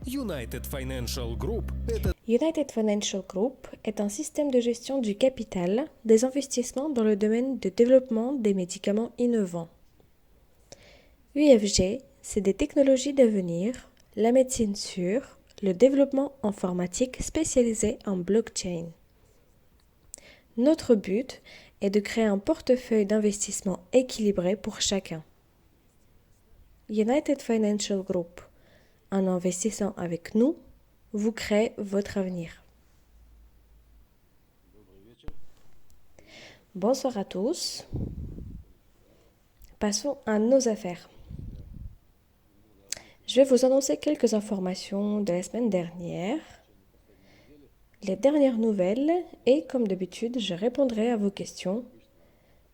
United Financial Group – это United Financial Group est un système de gestion du capital des investissements dans le domaine de développement des médicaments innovants. UFG, c'est des technologies d'avenir, la médecine sûre, le développement informatique spécialisé en blockchain. Notre but est de créer un portefeuille d'investissement équilibré pour chacun. United Financial Group, en investissant avec nous, vous créez votre avenir. Bonsoir à tous. Passons à nos affaires. Je vais vous annoncer quelques informations de la semaine dernière, les dernières nouvelles et comme d'habitude, je répondrai à vos questions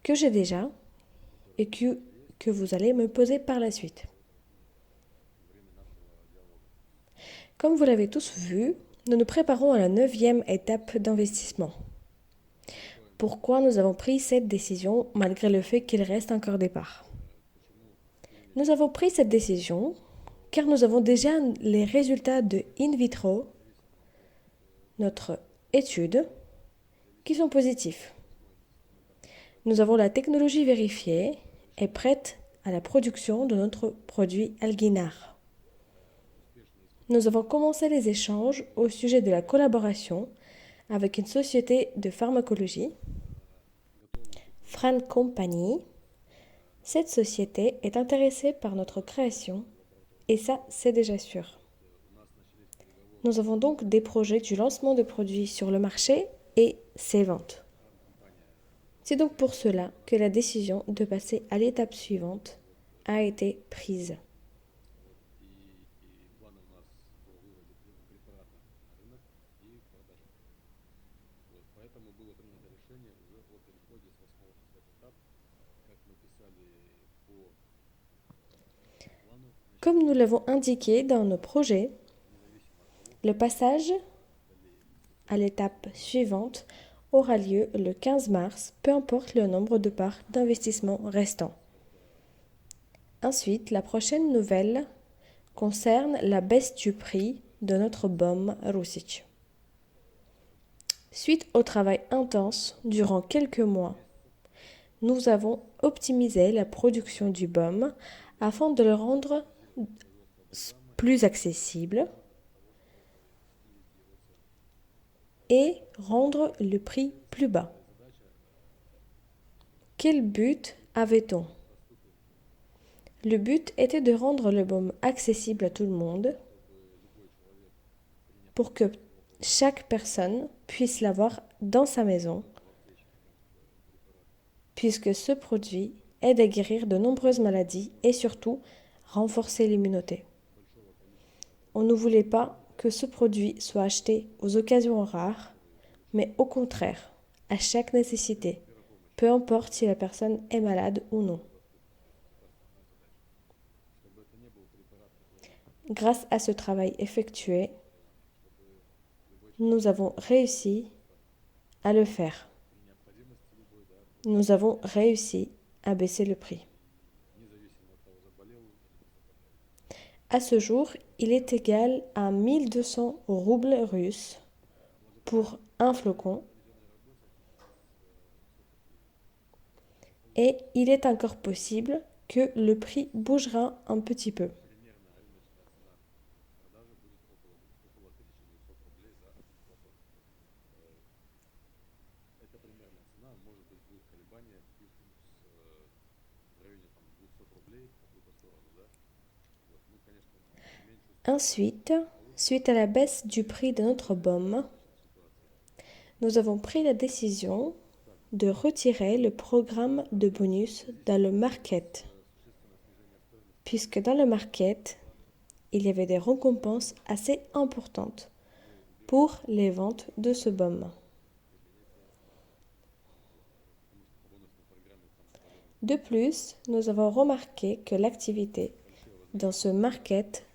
que j'ai déjà et que vous allez me poser par la suite. Comme vous l'avez tous vu, nous nous préparons à la 9e étape d'investissement. Pourquoi nous avons pris cette décision malgré le fait qu'il reste encore des parts? Nous avons pris cette décision car nous avons déjà les résultats de in vitro, notre étude, qui sont positifs. Nous avons la technologie vérifiée et prête à la production de notre produit Alginar. Nous avons commencé les échanges au sujet de la collaboration avec une société de pharmacologie, Fran Company. Cette société est intéressée par notre création et ça, c'est déjà sûr. Nous avons donc des projets du lancement de produits sur le marché et ses ventes. C'est donc pour cela que la décision de passer à l'étape suivante a été prise. Comme nous l'avons indiqué dans nos projets, le passage à l'étape suivante aura lieu le 15 mars, peu importe le nombre de parts d'investissement restant. Ensuite, la prochaine nouvelle concerne la baisse du prix de notre BOM Rusic. Suite au travail intense durant quelques mois, nous avons optimisé la production du BOM afin de le rendre plus accessible et rendre le prix plus bas. Quel but avait-on? Le but était de rendre le BOM accessible à tout le monde pour que chaque personne puisse l'avoir dans sa maison, puisque ce produit aide à guérir de nombreuses maladies et surtout renforcer l'immunité. On ne voulait pas que ce produit soit acheté aux occasions rares, mais au contraire, à chaque nécessité, peu importe si la personne est malade ou non. Grâce à ce travail effectué, nous avons réussi à le faire. Nous avons réussi à baisser le prix. À ce jour, il est égal à 1200 roubles russes pour un flocon et il est encore possible que le prix bougera un petit peu. Ensuite, suite à la baisse du prix de notre BOM, nous avons pris la décision de retirer le programme de bonus dans le market, puisque dans le market, il y avait des récompenses assez importantes pour les ventes de ce BOM. De plus, nous avons remarqué que l'activité dans ce market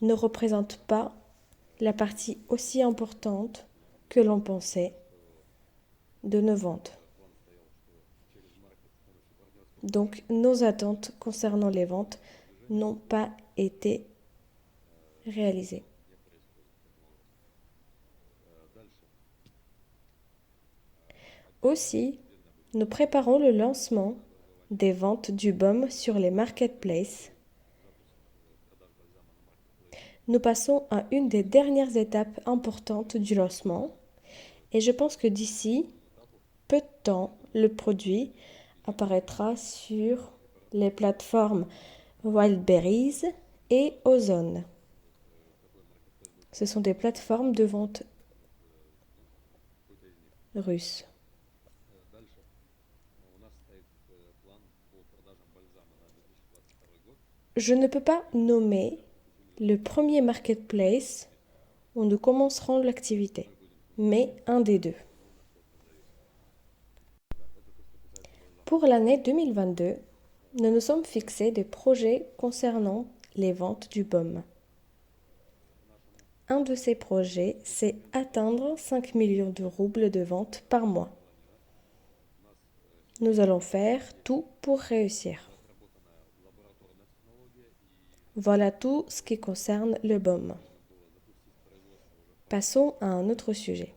ne représente pas la partie aussi importante que l'on pensait de nos ventes. Donc, nos attentes concernant les ventes n'ont pas été réalisés. Aussi, nous préparons le lancement des ventes du baume sur les marketplaces. Nous passons à une des dernières étapes importantes du lancement et je pense que d'ici peu de temps, le produit apparaîtra sur les plateformes Wildberries et Ozon. Ce sont des plateformes de vente russes. Je ne peux pas nommer le premier marketplace où nous commencerons l'activité, mais un des deux. Pour l'année 2022, nous nous sommes fixés des projets concernant les ventes du baume. Un de ces projets, c'est atteindre 5 millions de roubles de ventes par mois. Nous allons faire tout pour réussir. Voilà tout ce qui concerne le baume. Passons à un autre sujet.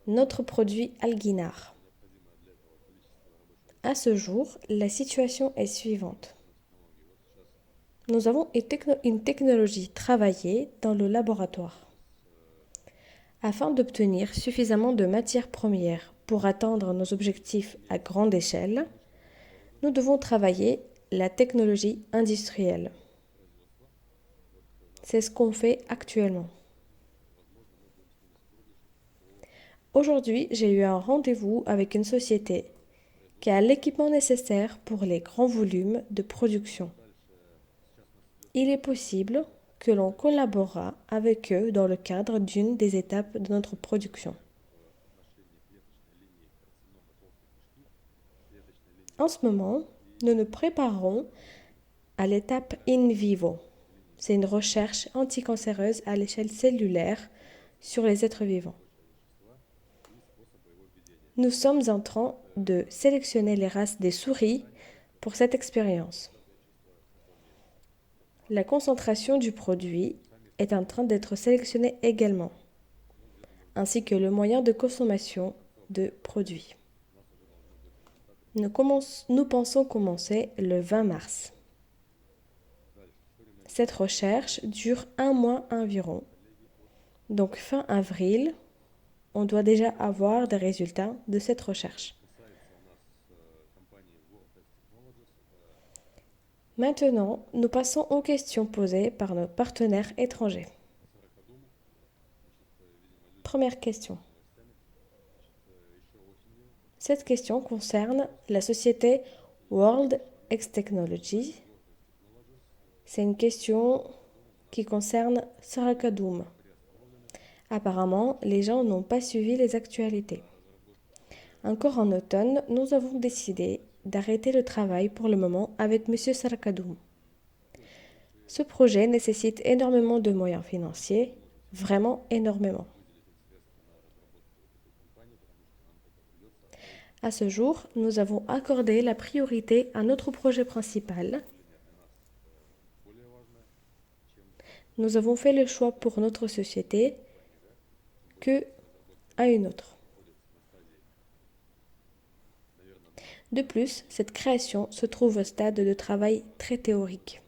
Notre produit Alginar. À ce jour, la situation est suivante. Nous avons une technologie travaillée dans le laboratoire. Afin d'obtenir suffisamment de matières premières pour atteindre nos objectifs à grande échelle, nous devons travailler la technologie industrielle. C'est ce qu'on fait actuellement. Aujourd'hui, j'ai eu un rendez-vous avec une société qui a l'équipement nécessaire pour les grands volumes de production. Il est possible que l'on collaborera avec eux dans le cadre d'une des étapes de notre production. En ce moment, nous nous préparons à l'étape in vivo. C'est une recherche anticancéreuse à l'échelle cellulaire sur les êtres vivants. Nous sommes en train de sélectionner les races des souris pour cette expérience. La concentration du produit est en train d'être sélectionnée également, ainsi que le moyen de consommation de produits. Nous pensons commencer le 20 mars. Cette recherche dure 1 mois environ. Donc fin avril, on doit déjà avoir des résultats de cette recherche. Maintenant, nous passons aux questions posées par nos partenaires étrangers. Première question. Cette question concerne la société World X Technology. C'est une question qui concerne Sarakadoum. Apparemment, les gens n'ont pas suivi les actualités. Encore en automne, nous avons décidé d'arrêter le travail pour le moment avec M. Sarakadoum. Ce projet nécessite énormément de moyens financiers, vraiment énormément. À ce jour, nous avons accordé la priorité à notre projet principal. Nous avons fait le choix pour notre société que à une autre. De plus, cette création se trouve au stade de travail très théorique.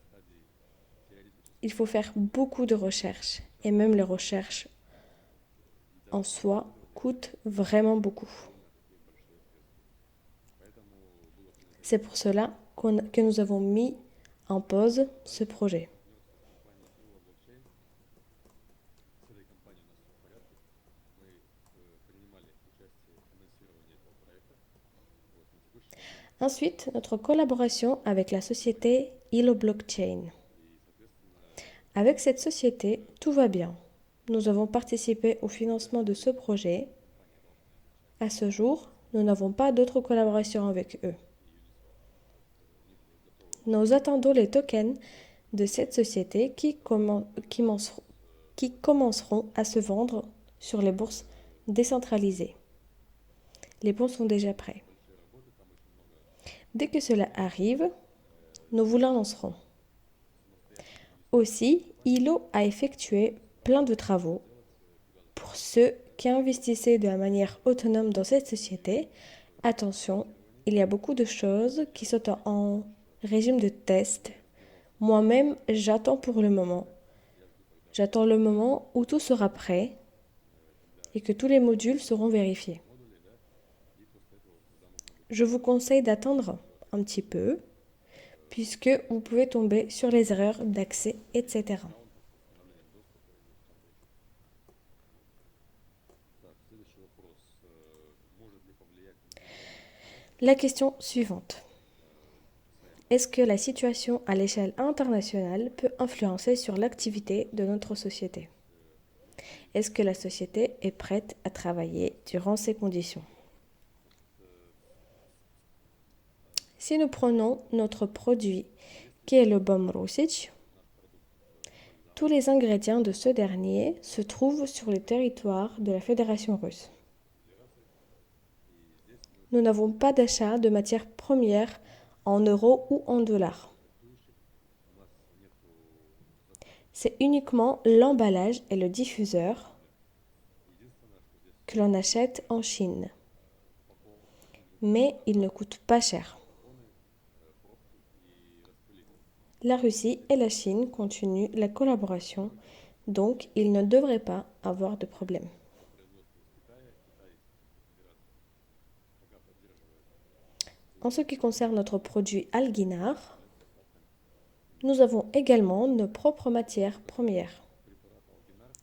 Il faut faire beaucoup de recherches et même les recherches en soi coûtent vraiment beaucoup. C'est pour cela que nous avons mis en pause ce projet. Ensuite, notre collaboration avec la société Ilo Blockchain. Avec cette société, tout va bien. Nous avons participé au financement de ce projet. À ce jour, nous n'avons pas d'autres collaborations avec eux. Nous attendons les tokens de cette société qui commenceront à se vendre sur les bourses décentralisées. Les bons sont déjà prêts. Dès que cela arrive, nous vous l'annoncerons. Aussi, ILO a effectué plein de travaux pour ceux qui investissaient de la manière autonome dans cette société. Attention, il y a beaucoup de choses qui sont en régime de test. Moi-même, j'attends pour le moment. J'attends le moment où tout sera prêt et que tous les modules seront vérifiés. Je vous conseille d'attendre un petit peu puisque vous pouvez tomber sur les erreurs d'accès, etc. La question suivante. Est-ce que la situation à l'échelle internationale peut influencer sur l'activité de notre société? Est-ce que la société est prête à travailler durant ces conditions? Si nous prenons notre produit qui est le bom rusić, tous les ingrédients de ce dernier se trouvent sur le territoire de la Fédération russe. Nous n'avons pas d'achat de matières premières en euros ou en dollars. C'est uniquement l'emballage et le diffuseur que l'on achète en Chine. Mais ils ne coûtent pas cher. La Russie et la Chine continuent la collaboration, donc il ne devrait pas avoir de problème. En ce qui concerne notre produit Alginar, nous avons également nos propres matières premières.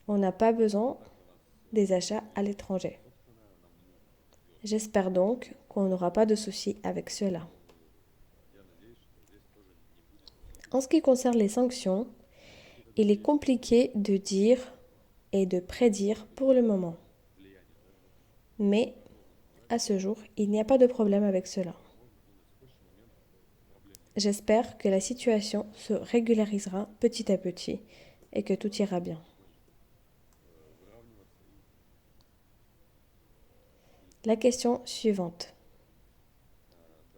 On n'a pas besoin des achats à l'étranger. J'espère donc qu'on n'aura pas de soucis avec cela. En ce qui concerne les sanctions, il est compliqué de dire et de prédire pour le moment. Mais à ce jour, il n'y a pas de problème avec cela. J'espère que la situation se régularisera petit à petit et que tout ira bien. La question suivante.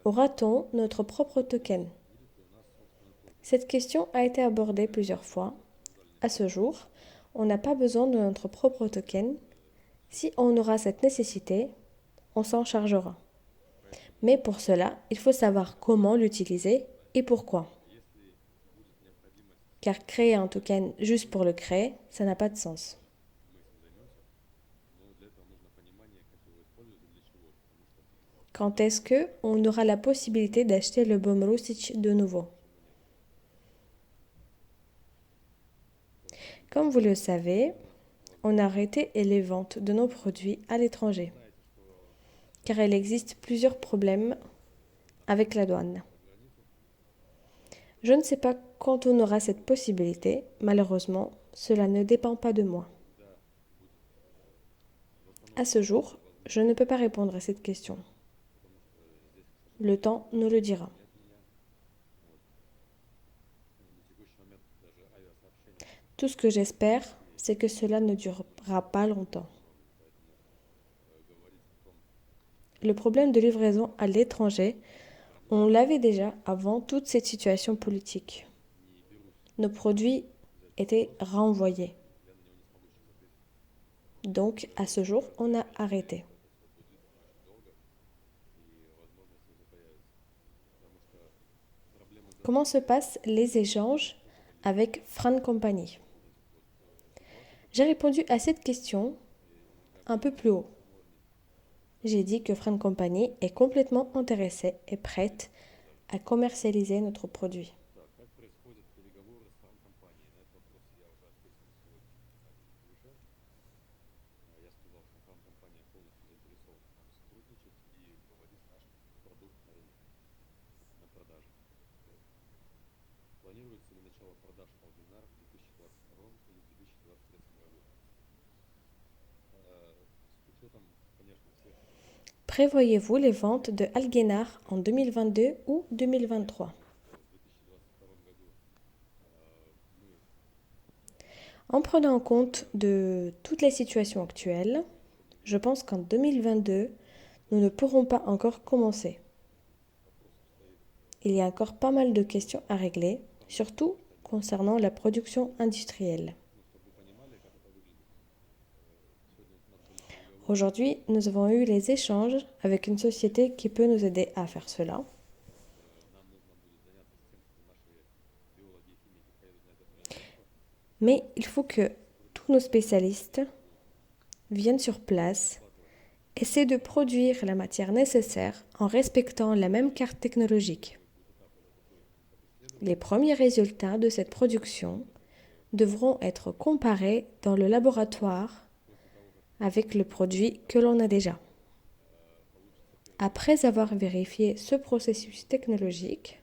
Aura-t-on notre propre token? Cette question a été abordée plusieurs fois. À ce jour, on n'a pas besoin de notre propre token. Si on aura cette nécessité, on s'en chargera. Mais pour cela, il faut savoir comment l'utiliser et pourquoi. Car créer un token juste pour le créer, ça n'a pas de sens. Quand est-ce qu'on aura la possibilité d'acheter le bom rusić de nouveau? Comme vous le savez, on a arrêté les ventes de nos produits à l'étranger, car il existe plusieurs problèmes avec la douane. Je ne sais pas quand on aura cette possibilité, malheureusement, cela ne dépend pas de moi. À ce jour, je ne peux pas répondre à cette question. Le temps nous le dira. Tout ce que j'espère, c'est que cela ne durera pas longtemps. Le problème de livraison à l'étranger, on l'avait déjà avant toute cette situation politique. Nos produits étaient renvoyés. Donc, à ce jour, on a arrêté. Comment se passent les échanges avec Fran Company? J'ai répondu à cette question un peu plus haut. J'ai dit que Fran Company est complètement intéressée et prête à commercialiser notre produit. Prévoyez-vous les ventes de Algenar en 2022 ou 2023? En prenant en compte de toutes les situations actuelles, je pense qu'en 2022, nous ne pourrons pas encore commencer. Il y a encore pas mal de questions à régler, surtout concernant la production industrielle. Aujourd'hui, nous avons eu les échanges avec une société qui peut nous aider à faire cela. Mais il faut que tous nos spécialistes viennent sur place, essaient de produire la matière nécessaire en respectant la même carte technologique. Les premiers résultats de cette production devront être comparés dans le laboratoire avec le produit que l'on a déjà. Après avoir vérifié ce processus technologique,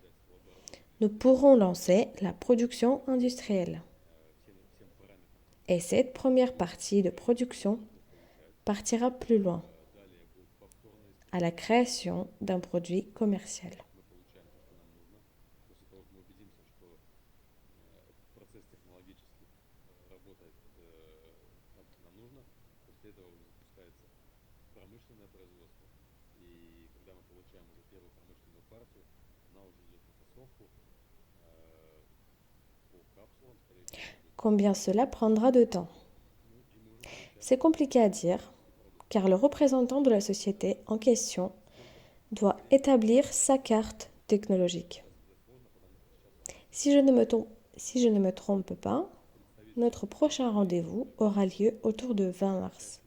nous pourrons lancer la production industrielle. Et cette première partie de production partira plus loin, à la création d'un produit commercial. Combien cela prendra de temps? C'est compliqué à dire, car le représentant de la société en question doit établir sa carte technologique. Si je ne me trompe pas, notre prochain rendez-vous aura lieu autour de 20 mars.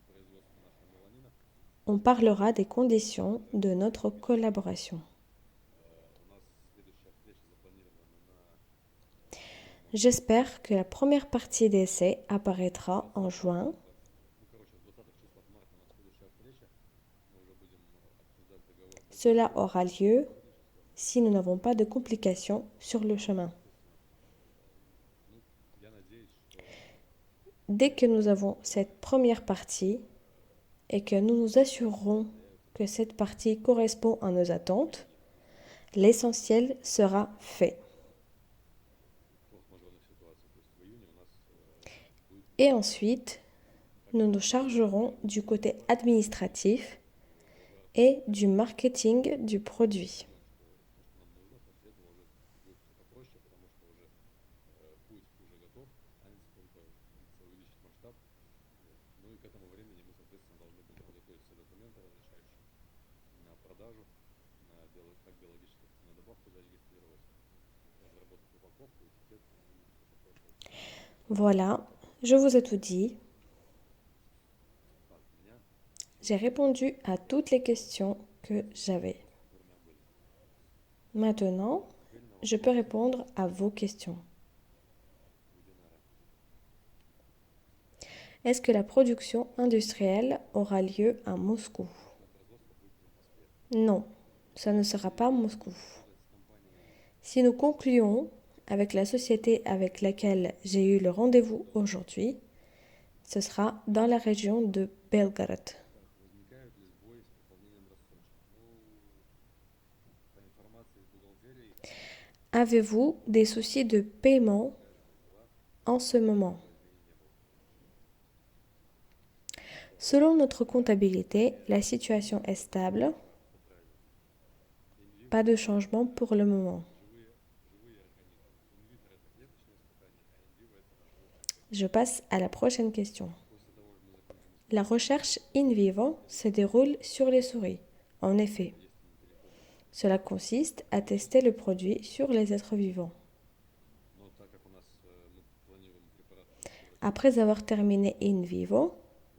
On parlera des conditions de notre collaboration. J'espère que la première partie d'essai apparaîtra en juin. Cela aura lieu si nous n'avons pas de complications sur le chemin. Dès que nous avons cette première partie et que nous nous assurerons que cette partie correspond à nos attentes, l'essentiel sera fait. Et ensuite, nous nous chargerons du côté administratif et du marketing du produit. Voilà, je vous ai tout dit. J'ai répondu à toutes les questions que j'avais. Maintenant, je peux répondre à vos questions. Est-ce que la production industrielle aura lieu à Moscou? Non, ça ne sera pas Moscou. Si nous concluons avec la société avec laquelle j'ai eu le rendez-vous aujourd'hui, ce sera dans la région de Belgorod. Avez-vous des soucis de paiement en ce moment? Selon notre comptabilité, la situation est stable. Pas de changement pour le moment. Je passe à la prochaine question. La recherche in vivo se déroule sur les souris. En effet, cela consiste à tester le produit sur les êtres vivants. Après avoir terminé in vivo,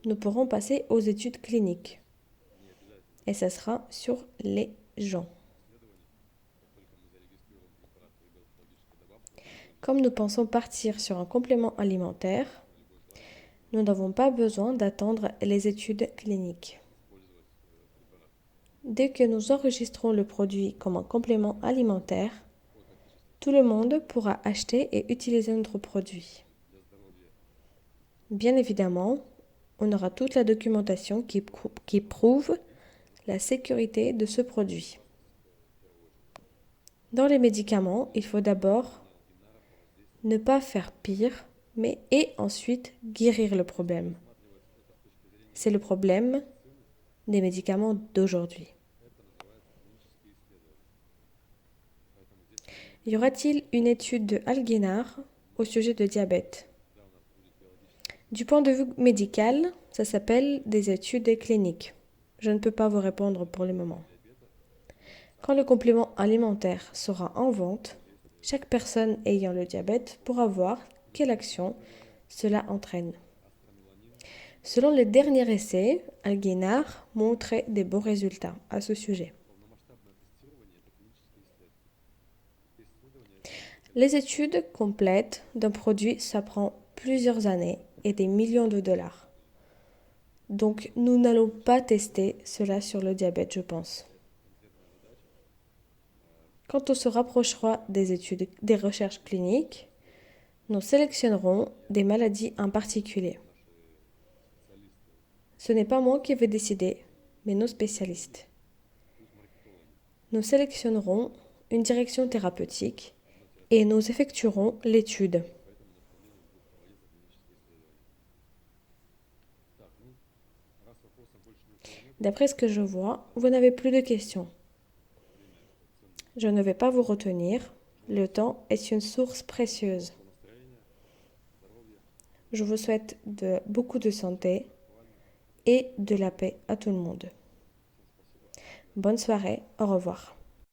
nous pourrons passer aux études cliniques. Et ça sera sur les gens. Comme nous pensons partir sur un complément alimentaire, nous n'avons pas besoin d'attendre les études cliniques. Dès que nous enregistrons le produit comme un complément alimentaire, tout le monde pourra acheter et utiliser notre produit. Bien évidemment, on aura toute la documentation qui prouve la sécurité de ce produit. Dans les médicaments, il faut d'abord ne pas faire pire, et ensuite guérir le problème. C'est le problème des médicaments d'aujourd'hui. Y aura-t-il une étude de Algenar au sujet de diabète. Du point de vue médical, ça s'appelle des études cliniques. Je ne peux pas vous répondre pour le moment. Quand le complément alimentaire sera en vente, chaque personne ayant le diabète pourra voir quelle action cela entraîne. Selon les derniers essais, Alguénard montrait des bons résultats à ce sujet. Les études complètes d'un produit, ça prend plusieurs années et des millions de dollars. Donc, nous n'allons pas tester cela sur le diabète, je pense. Quand on se rapprochera des études, des recherches cliniques, nous sélectionnerons des maladies en particulier. Ce n'est pas moi qui vais décider, mais nos spécialistes. Nous sélectionnerons une direction thérapeutique et nous effectuerons l'étude. D'après ce que je vois, vous n'avez plus de questions. Je ne vais pas vous retenir. Le temps est une source précieuse. Je vous souhaite beaucoup de santé et de la paix à tout le monde. Bonne soirée, au revoir.